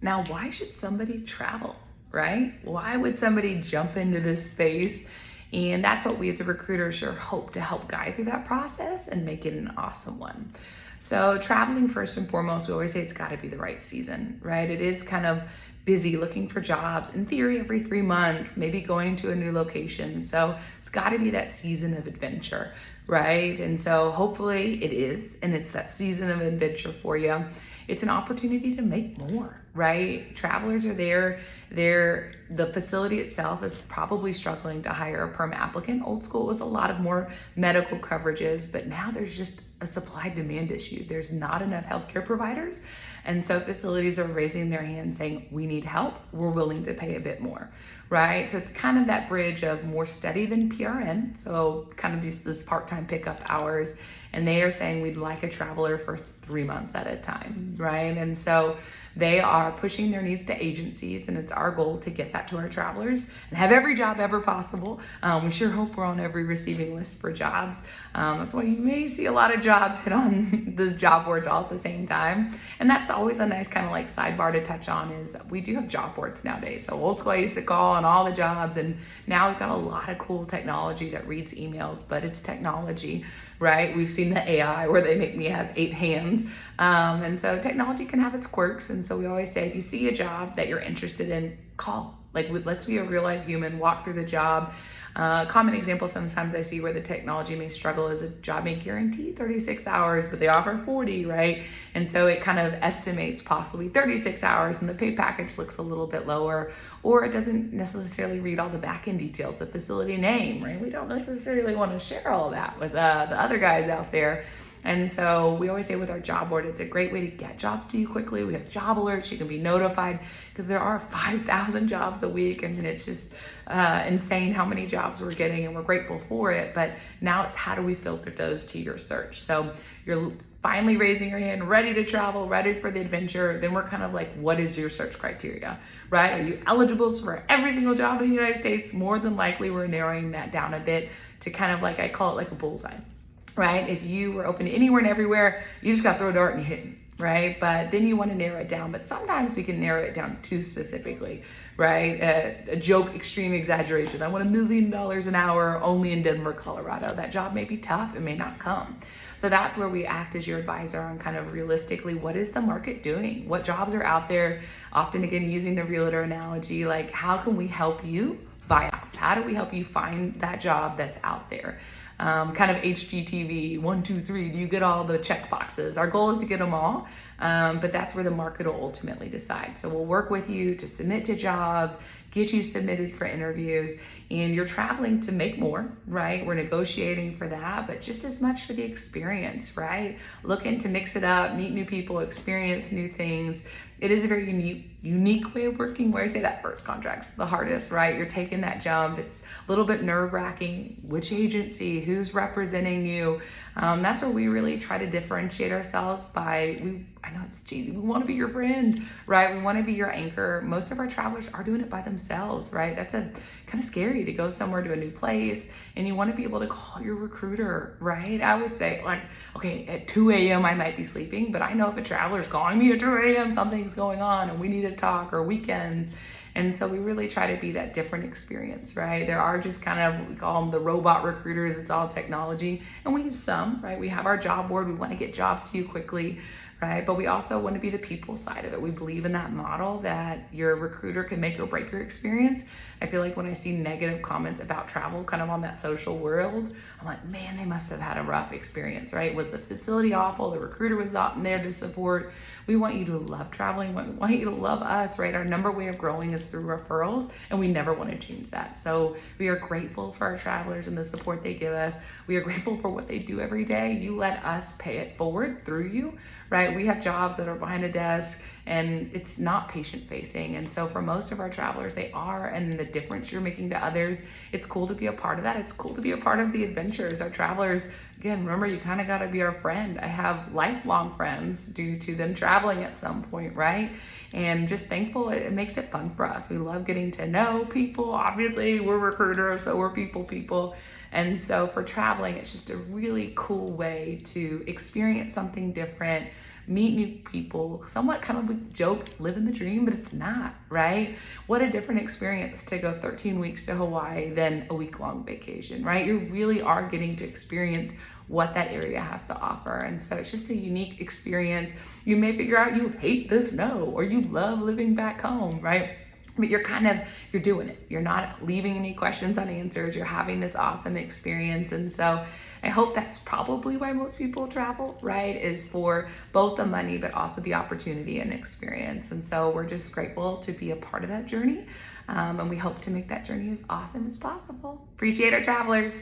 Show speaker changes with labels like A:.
A: Now, why should somebody travel, right? Why would somebody jump into this space? And that's what we as a recruiter sure hope to help guide through that process and make it an awesome one. So, traveling first and foremost, we always say it's got to be the right season, right? It is kind of busy looking for jobs, in theory, every 3 months, maybe going to a new location. So, it's got to be that season of adventure, right? And so, hopefully, it is, and it's that season of adventure for you. It's an opportunity to make more, right? Travelers are there. The facility itself is probably struggling to hire a perm applicant. Old school was a lot of more medical coverages, but now there's just a supply demand issue. There's not enough healthcare providers. And so facilities are raising their hand saying, we need help. We're willing to pay a bit more, right? So it's kind of that bridge of more steady than PRN. So kind of this part-time pickup hours. And they are saying we'd like a traveler for 3 months at a time, right? And so they are pushing their needs to agencies, and it's our goal to get that to our travelers and have every job ever possible. We sure hope we're on every receiving list for jobs. That's why you may see a lot of jobs hit on the job boards all at the same time. And that's always a nice kind of like sidebar to touch on is we do have job boards nowadays. So old school, I used to call on all the jobs, and now we've got a lot of cool technology that reads emails, but it's technology, right? We've seen the AI where they make me have 8 hands. And so technology can have its quirks. And so we always say, if you see a job that you're interested in, call. Let's be a real life human, walk through the job. Common example sometimes I see where the technology may struggle is a job may guarantee 36 hours, but they offer 40, right? And so it kind of estimates possibly 36 hours and the pay package looks a little bit lower, or it doesn't necessarily read all the back end details, the facility name, right? We don't necessarily want to share all that with the other guys out there. And so we always say with our job board, it's a great way to get jobs to you quickly. We have job alerts, you can be notified because there are 5,000 jobs a week. I mean, it's just insane how many jobs we're getting, and we're grateful for it. But now it's how do we filter those to your search? So you're finally raising your hand, ready to travel, ready for the adventure. Then we're kind of like, what is your search criteria, right? Are you eligible for every single job in the United States? More than likely, we're narrowing that down a bit to kind of like, I call it like a bullseye. Right? If you were open to anywhere and everywhere, you just got to throw a dart and hit, right? But then you want to narrow it down. But sometimes we can narrow it down too specifically, right? A joke, extreme exaggeration. I want $1 million an hour only in Denver, Colorado. That job may be tough. It may not come. So that's where we act as your advisor on kind of realistically, what is the market doing? What jobs are out there? Often, again, using the realtor analogy, like how can we help you buy a house? How do we help you find that job that's out there? Kind of HGTV, 1, 2, 3, do you get all the check boxes? Our goal is to get them all, but that's where the market will ultimately decide. So we'll work with you to submit to jobs, get you submitted for interviews, and you're traveling to make more, right? We're negotiating for that, but just as much for the experience, right? Looking to mix it up, meet new people, experience new things. It is a very unique way of working where I say that first contract's the hardest, right? You're taking that jump. It's a little bit nerve-wracking. Which agency, who's representing you? That's where we really try to differentiate ourselves by, I know it's cheesy, we want to be your friend, right? We want to be your anchor. Most of our travelers are doing it by themselves, right? That's a kind of scary to go somewhere to a new place and you want to be able to call your recruiter, right? I always say like, okay, at 2 a.m. I might be sleeping, but I know if a traveler's calling me at 2 a.m. something's going on and we need to talk, or weekends. And so we really try to be that different experience, right? There are just kind of, we call them the robot recruiters. It's all technology. And we use some, right? We have our job board. We want to get jobs to you quickly, right? But we also want to be the people side of it. We believe in that model that your recruiter can make or break your experience. I feel like when I see negative comments about travel kind of on that social world, I'm like, man, they must have had a rough experience, right? Was the facility awful? The recruiter was not there to support. We want you to love traveling. We want you to love us, right? Our number way of growing is through referrals, and we never want to change that. So we are grateful for our travelers and the support they give us. We are grateful for what they do every day. You let us pay it forward through you, right? We have jobs that are behind a desk and it's not patient facing. And so for most of our travelers, they are, and the difference you're making to others, it's cool to be a part of that. It's cool to be a part of the adventures. Our travelers, again, remember, you kind of got to be our friend. I have lifelong friends due to them traveling at some point, right? And just thankful, it makes it fun for us. We love getting to know people. Obviously, we're recruiters, so we're people. And so for traveling, it's just a really cool way to experience something different, meet new people. Somewhat kind of a joke, living the dream, but it's not, right? What a different experience to go 13 weeks to Hawaii than a week-long vacation, right? You really are getting to experience what that area has to offer. And so it's just a unique experience. You may figure out you hate the snow or you love living back home, right? But you're doing it. You're not leaving any questions unanswered. You're having this awesome experience. And so I hope that's probably why most people travel, right? Is for both the money, but also the opportunity and experience. And so we're just grateful to be a part of that journey. And we hope to make that journey as awesome as possible. Appreciate our travelers.